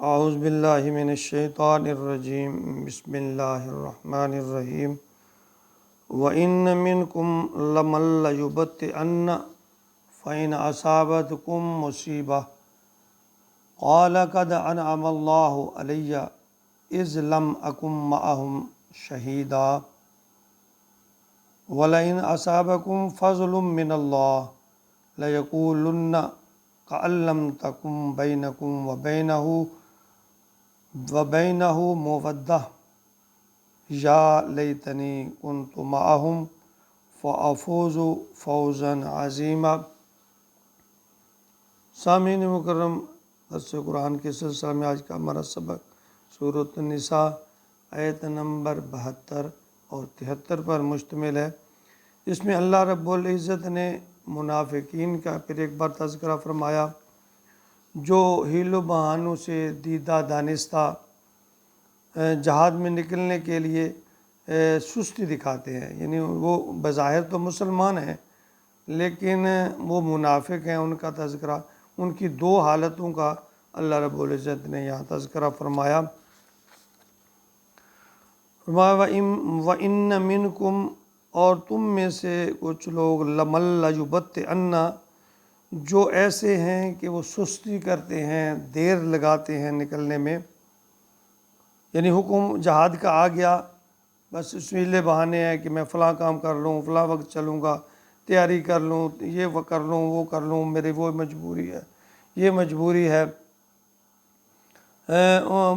اعوذ باللہ من الشیطان الرجیم بسم اللہ الرحمن الرحیم وَإِنَّ مِنْكُمْ لَمَن لَّيُبَطِّئَنَّ فَإِنْ أَصَابَتْكُم مُّصِیبَةٌ قَالَ قَدْ أَنْعَمَ اللَّهُ عَلَيَّ إِذْ لَمْ أَكُن مَّعَهُمْ شَهِيدًا وَلَئِنْ أَصَابَكُمْ فَضْلٌ مِّنَ اللَّهِ لَيَقُولُنَّ كَأَن لَّمْ تَكُن بَيْنَكُمْ وَبَيْنَهُ مَوَدَّةٌ یا لیتنی کنت معہم فافوز فوزا عظیما۔ سامعین مکرم، درس قرآن کے سلسلہ میں آج کا ہمارا سبق سورۃ النساء آیت نمبر 72 اور 73 پر مشتمل ہے۔ اس میں اللہ رب العزت نے منافقین کا پھر ایک بار تذکرہ فرمایا جو حیل و بہانوں سے دیدہ دانستہ جہاد میں نکلنے کے لیے سستی دکھاتے ہیں، یعنی وہ بظاہر تو مسلمان ہیں لیکن وہ منافق ہیں۔ ان کا تذکرہ، ان کی دو حالتوں کا اللہ رب العزت نے یہاں تذکرہ فرمایا۔ وَإِنَّ مِنْكُمْ، اور تم میں سے کچھ لوگ، لَمَن لَّيُبَطِّئَنَّ، جو ایسے ہیں کہ وہ سستی کرتے ہیں، دیر لگاتے ہیں نکلنے میں، یعنی حکم جہاد کا آ گیا، بس وسیلے بہانے ہیں کہ میں فلاں کام کر لوں، فلاں وقت چلوں گا، تیاری کر لوں، یہ کر لوں، وہ کر لوں، میری وہ مجبوری ہے، یہ مجبوری ہے۔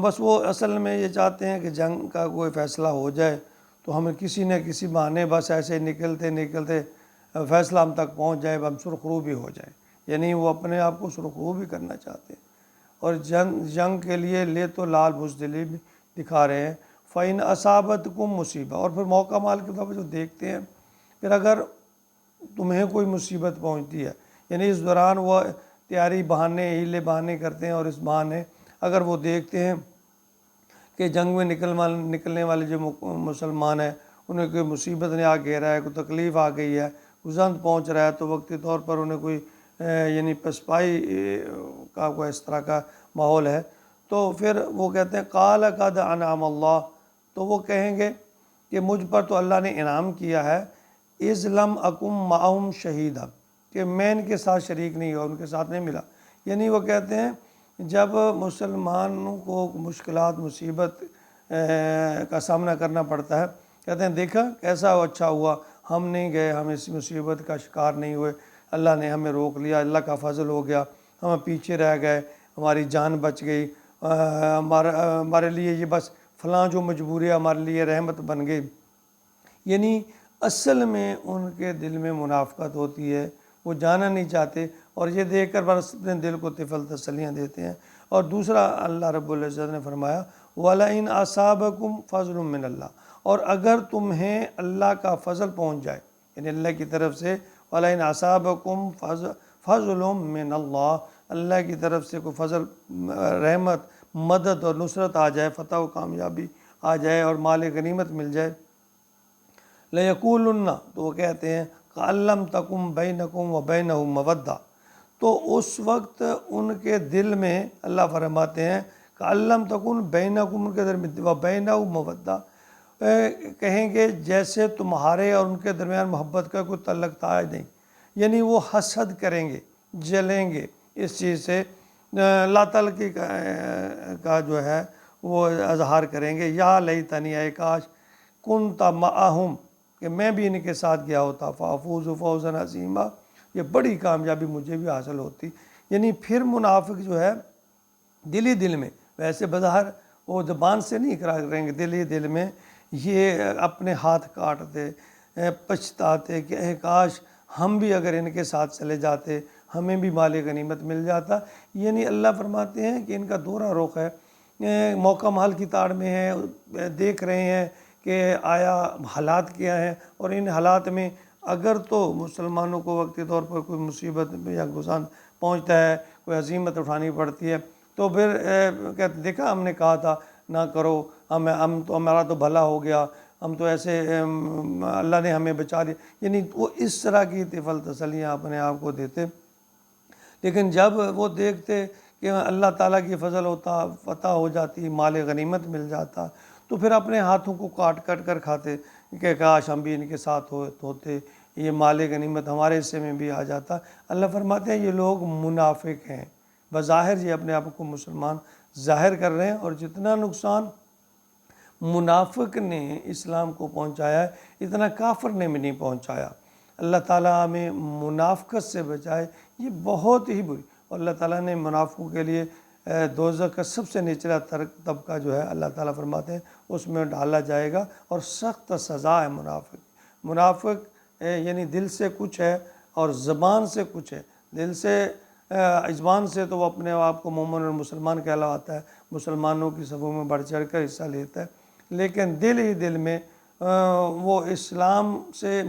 بس وہ اصل میں یہ چاہتے ہیں کہ جنگ کا کوئی فیصلہ ہو جائے تو ہمیں کسی نہ کسی بہانے بس ایسے نکلتے نکلتے فیصلہ ہم تک پہنچ جائے، ہم سرخرو بھی ہو جائیں، یعنی وہ اپنے آپ کو سرخرو بھی کرنا چاہتے ہیں اور جنگ کے لیے لے تو لال بزدلی بھی دکھا رہے ہیں۔ فَإِنْ أَصَابَتْكُم مُّصِیبَةٌ، اور پھر موقع مال کے طور پر جو دیکھتے ہیں، پھر اگر تمہیں کوئی مصیبت پہنچتی ہے، یعنی اس دوران وہ تیاری بہانے ہیلے بہانے کرتے ہیں، اور اس بہانے اگر وہ دیکھتے ہیں کہ جنگ میں نکلنے والے جو مسلمان ہیں انہیں کوئی مصیبت نے آ گھیرا ہے، کوئی تکلیف آ گئی ہے، کوئی زند پہنچ رہا ہے، تو وقتی طور پر انہیں کوئی یعنی پسپائی کا کوئی اس طرح کا ماحول ہے، تو پھر وہ کہتے ہیں قال قد انعم اللہ، تو وہ کہیں گے کہ مجھ پر تو اللہ نے انعام کیا ہے، اذ لم اکم معہم شہیدا، کہ میں ان کے ساتھ شریک نہیں ہوا، ان کے ساتھ نہیں ملا۔ یعنی وہ کہتے ہیں جب مسلمانوں کو مشکلات مصیبت کا سامنا کرنا پڑتا ہے، کہتے ہیں دیکھا کیسا اچھا ہوا، ہم نہیں گئے، ہم اس مصیبت کا شکار نہیں ہوئے، اللہ نے ہمیں روک لیا، اللہ کا فضل ہو گیا، ہم پیچھے رہ گئے، ہماری جان بچ گئی، ہمارے لیے یہ بس فلاں جو مجبوری ہے ہمارے لیے رحمت بن گئی۔ یعنی اصل میں ان کے دل میں منافقت ہوتی ہے، وہ جانا نہیں چاہتے، اور یہ دیکھ کر بس اپنے دل کو طفل تسلیاں دیتے ہیں۔ اور دوسرا اللہ رب العزت نے فرمایا وَلَئِنْ أَصَابَكُمْ فَضْلٌ مِّنَ اللَّهِ، اور اگر تمہیں اللہ کا فضل پہنچ جائے، یعنی اللہ کی طرف سے، وَلَئِنْ أَصَابَكُمْ فَضْلٌ مِّنَ اللَّهِ، اللہ کی طرف سے کوئی فضل، رحمت، مدد اور نصرت آ جائے، فتح و کامیابی آ جائے اور مال غنیمت مل جائے، لَيَقُولُنَّ، تو وہ کہتے ہیں كَأَن لَّمْ تَكُن بَيْنَكُمْ وَبَيْنَهُ مَوَدَّةٌ، تو اس وقت ان کے دل میں اللہ فرماتے ہیں كَأَن لَّمْ تَكُن بَيْنَكُمْ، ان کے درمیان وَبَيْنَهُ مَوَدَّةٌ، کہیں گے جیسے تمہارے اور ان کے درمیان محبت کا کوئی تعلق تھا ہی نہیں، یعنی وہ حسد کریں گے، جلیں گے اس چیز سے، لا تعلقی کا جو ہے وہ اظہار کریں گے، یا لیتنی، اے کاش، کنت معہم، کہ میں بھی ان کے ساتھ گیا ہوتا، فافوز فوزا عظیما، یہ بڑی کامیابی مجھے بھی حاصل ہوتی۔ یعنی پھر منافق جو ہے دل ہی دل میں، ویسے بظاہر وہ زبان سے نہیں اقرار کریں گے، دل ہی دل میں یہ اپنے ہاتھ کاٹتے، پچھتاتے کہ اے کاش ہم بھی اگر ان کے ساتھ چلے جاتے، ہمیں بھی مال غنیمت مل جاتا۔ یعنی اللہ فرماتے ہیں کہ ان کا دوہرا رخ ہے، موقع مال کی تاڑ میں ہے، دیکھ رہے ہیں کہ آیا حالات کیا ہیں، اور ان حالات میں اگر تو مسلمانوں کو وقتی طور پر کوئی مصیبت یا گزان پہنچتا ہے، کوئی ہزیمت اٹھانی پڑتی ہے، تو پھر کہتے دیکھا ہم نے کہا تھا نہ کرو، ہم تو ہمارا تو بھلا ہو گیا، ہم تو ایسے اللہ نے ہمیں بچا لیا، یعنی وہ اس طرح کی طفل تسلیاں اپنے آپ کو دیتے۔ لیکن جب وہ دیکھتے کہ اللہ تعالیٰ کی فضل ہوتا، فتح ہو جاتی، مال غنیمت مل جاتا، تو پھر اپنے ہاتھوں کو کاٹ کر کھاتے کہ کاش ہم بھی ان کے ساتھ ہوتے، یہ مال غنیمت ہمارے حصے میں بھی آ جاتا۔ اللہ فرماتے ہیں یہ لوگ منافق ہیں، بظاہر یہ اپنے آپ کو مسلمان ظاہر کر رہے ہیں، اور جتنا نقصان منافق نے اسلام کو پہنچایا ہے اتنا کافر نے بھی نہیں پہنچایا۔ اللہ تعالیٰ ہمیں منافقت سے بچائے، یہ بہت ہی بری، اور اللہ تعالیٰ نے منافقوں کے لیے دوزخ کا سب سے نچلا طبقہ جو ہے اللہ تعالیٰ فرماتے ہیں اس میں ڈالا جائے گا، اور سخت سزا ہے منافق یعنی دل سے کچھ ہے اور زبان سے کچھ ہے۔ دل سے زبان سے تو وہ اپنے آپ کو مومن اور مسلمان کہلاتا ہے، مسلمانوں کی صفوں میں بڑھ چڑھ کر حصہ لیتا ہے، لیکن دل ہی دل میں وہ اسلام سے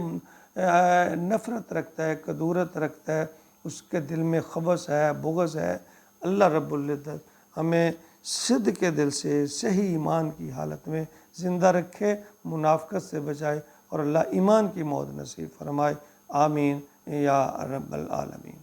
نفرت رکھتا ہے، کدورت رکھتا ہے، اس کے دل میں خبث ہے، بغض ہے۔ اللہ رب العزت ہمیں صدق کے دل سے صحیح ایمان کی حالت میں زندہ رکھے، منافقت سے بچائے، اور اللہ ایمان کی موت نصیب فرمائے، آمین یا رب العالمین۔